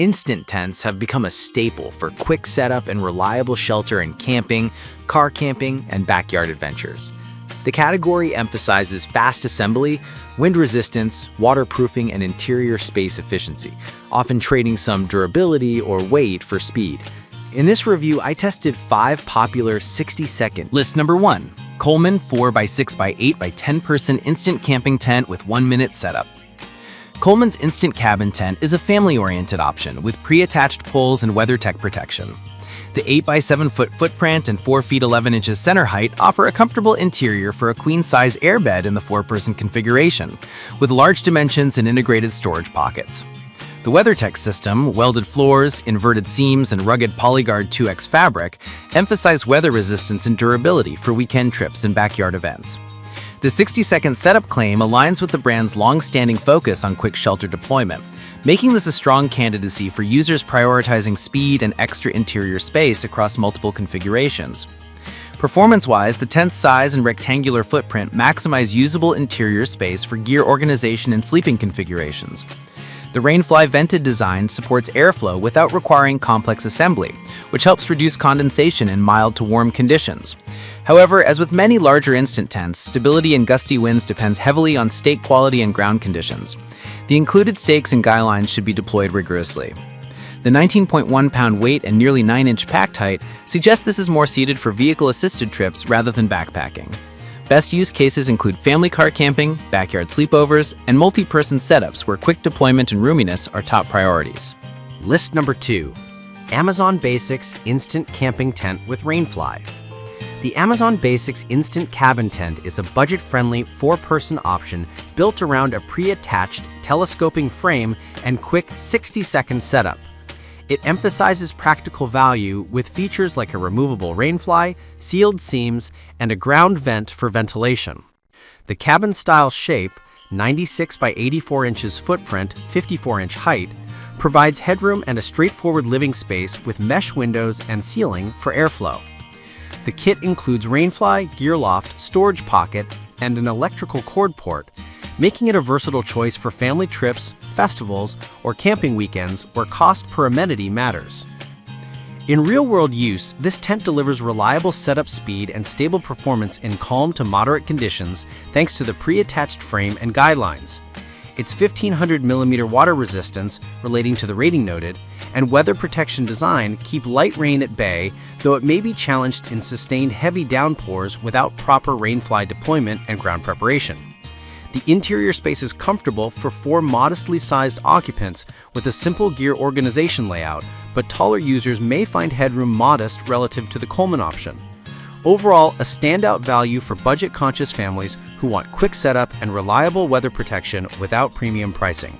Instant tents have become a staple for quick setup and reliable shelter in camping, car camping, and backyard adventures. The category emphasizes fast assembly, wind resistance, waterproofing, and interior space efficiency, often trading some durability or weight for speed. In this review, I tested 5 popular 60-second. List number 1. Coleman 4x6x8 10-person instant camping tent with 1-minute setup. Coleman's instant cabin tent is a family-oriented option with pre-attached poles and WeatherTech protection. The 8x7-foot footprint and 4 feet 11 inches center height offer a comfortable interior for a queen-size airbed in the 4-person configuration, with large dimensions and integrated storage pockets. The WeatherTech system, welded floors, inverted seams, and rugged Polyguard 2X fabric emphasize weather resistance and durability for weekend trips and backyard events. The 60-second setup claim aligns with the brand's long-standing focus on quick shelter deployment, making this a strong candidacy for users prioritizing speed and extra interior space across multiple configurations. Performance-wise, the tent's size and rectangular footprint maximize usable interior space for gear organization and sleeping configurations. The Rainfly vented design supports airflow without requiring complex assembly, which helps reduce condensation in mild to warm conditions. However, as with many larger instant tents, stability in gusty winds depends heavily on stake quality and ground conditions. The included stakes and guy lines should be deployed rigorously. The 19.1-pound weight and nearly 9-inch packed height suggest this is more suited for vehicle-assisted trips rather than backpacking. Best use cases include family car camping, backyard sleepovers, and multi-person setups where quick deployment and roominess are top priorities. List number 2. Amazon Basics Instant Camping Tent with Rainfly. The Amazon Basics Instant Cabin Tent is a budget-friendly 4-person option built around a pre-attached telescoping frame and quick 60-second setup. It emphasizes practical value with features like a removable rainfly, sealed seams, and a ground vent for ventilation. The cabin-style shape, 96 by 84 inches footprint, 54-inch height, provides headroom and a straightforward living space with mesh windows and ceiling for airflow. The kit includes rainfly, gear loft, storage pocket, and an electrical cord port, making it a versatile choice for family trips, festivals, or camping weekends where cost per amenity matters. In real-world use, this tent delivers reliable setup speed and stable performance in calm to moderate conditions thanks to the pre-attached frame and guidelines. Its 1500mm water resistance, relating to the rating noted, and weather protection design keep light rain at bay, though it may be challenged in sustained heavy downpours without proper rainfly deployment and ground preparation. The interior space is comfortable for 4 modestly sized occupants with a simple gear organization layout, but taller users may find headroom modest relative to the Coleman option. Overall, a standout value for budget-conscious families who want quick setup and reliable weather protection without premium pricing.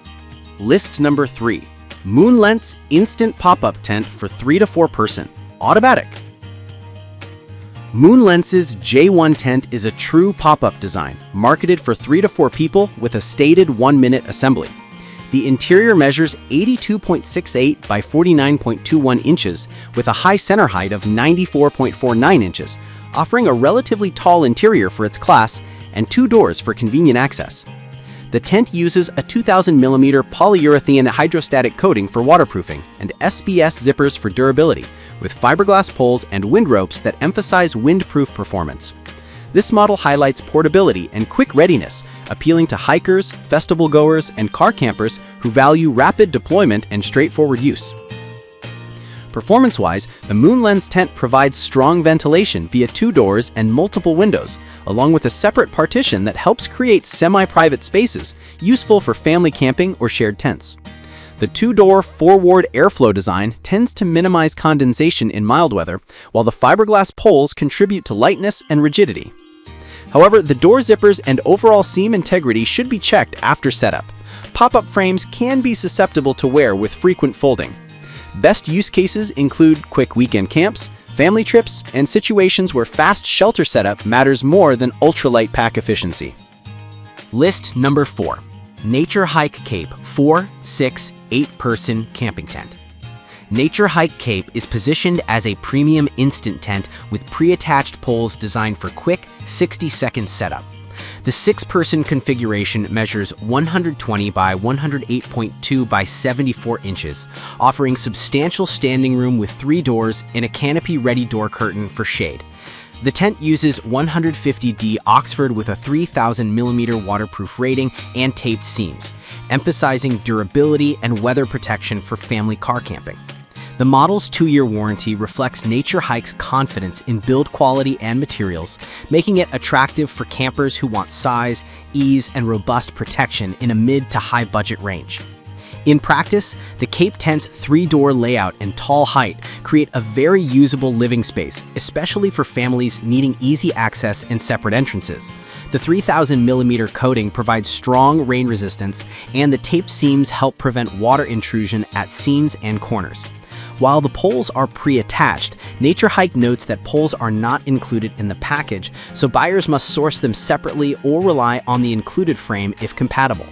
List number 3. Moonlens Instant Pop-Up Tent for 3 to 4 person, automatic. Moonlens's J1 tent is a true pop-up design, marketed for 3 to 4 people with a stated 1-minute assembly. The interior measures 82.68 by 49.21 inches with a high center height of 94.49 inches, offering a relatively tall interior for its class and 2 doors for convenient access. The tent uses a 2000mm polyurethane hydrostatic coating for waterproofing and SBS zippers for durability, with fiberglass poles and wind ropes that emphasize windproof performance. This model highlights portability and quick readiness, appealing to hikers, festival goers, and car campers who value rapid deployment and straightforward use. Performance-wise, the Moonlens tent provides strong ventilation via 2 doors and multiple windows, along with a separate partition that helps create semi-private spaces, useful for family camping or shared tents. The 2-door, 4-ward airflow design tends to minimize condensation in mild weather, while the fiberglass poles contribute to lightness and rigidity. However, the door zippers and overall seam integrity should be checked after setup. Pop-up frames can be susceptible to wear with frequent folding. Best use cases include quick weekend camps, family trips, and situations where fast shelter setup matters more than ultralight pack efficiency. List number 4. Nature Hike Cape 4, 6, 8-person camping tent. Nature Hike Cape is positioned as a premium instant tent with pre-attached poles designed for quick 60-second setup. The 6-person configuration measures 120 by 108.2 by 74 inches, offering substantial standing room with 3 doors and a canopy-ready door curtain for shade. The tent uses 150D Oxford with a 3,000mm waterproof rating and taped seams, emphasizing durability and weather protection for family car camping. The model's 2-year warranty reflects Nature Hike's confidence in build quality and materials, making it attractive for campers who want size, ease, and robust protection in a mid to high budget range. In practice, the Cape Tent's 3-door layout and tall height create a very usable living space, especially for families needing easy access and separate entrances. The 3,000mm coating provides strong rain resistance, and the taped seams help prevent water intrusion at seams and corners. While the poles are pre-attached, Nature Hike notes that poles are not included in the package, so buyers must source them separately or rely on the included frame if compatible.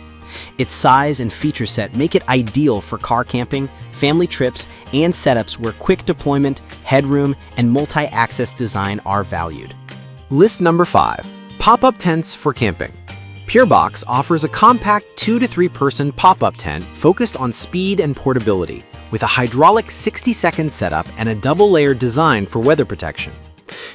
Its size and feature set make it ideal for car camping, family trips, and setups where quick deployment, headroom, and multi-access design are valued. List number 5. Pop-up tents for camping. PureBox offers a compact 2 to 3-person pop-up tent focused on speed and portability, with a hydraulic 60-second setup and a double-layer design for weather protection.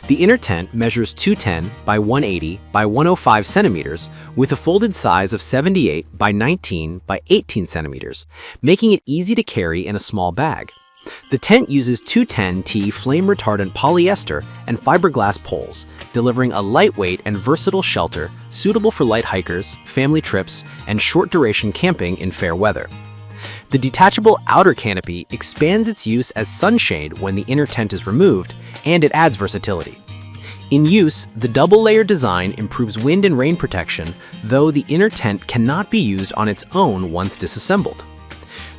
The inner tent measures 210 by 180 by 105 centimeters with a folded size of 78 by 19 by 18 centimeters, making it easy to carry in a small bag. The tent uses 210T flame-retardant polyester and fiberglass poles, delivering a lightweight and versatile shelter suitable for light hikers, family trips, and short-duration camping in fair weather. The detachable outer canopy expands its use as sunshade when the inner tent is removed, and it adds versatility. In use, the double-layer design improves wind and rain protection, though the inner tent cannot be used on its own once disassembled.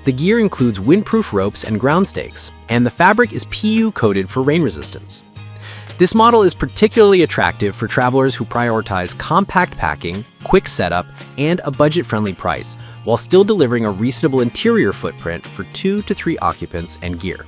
The gear includes windproof ropes and ground stakes, and the fabric is PU coated for rain resistance. This model is particularly attractive for travelers who prioritize compact packing, quick setup, and a budget-friendly price, while still delivering a reasonable interior footprint for 2 to 3 occupants and gear.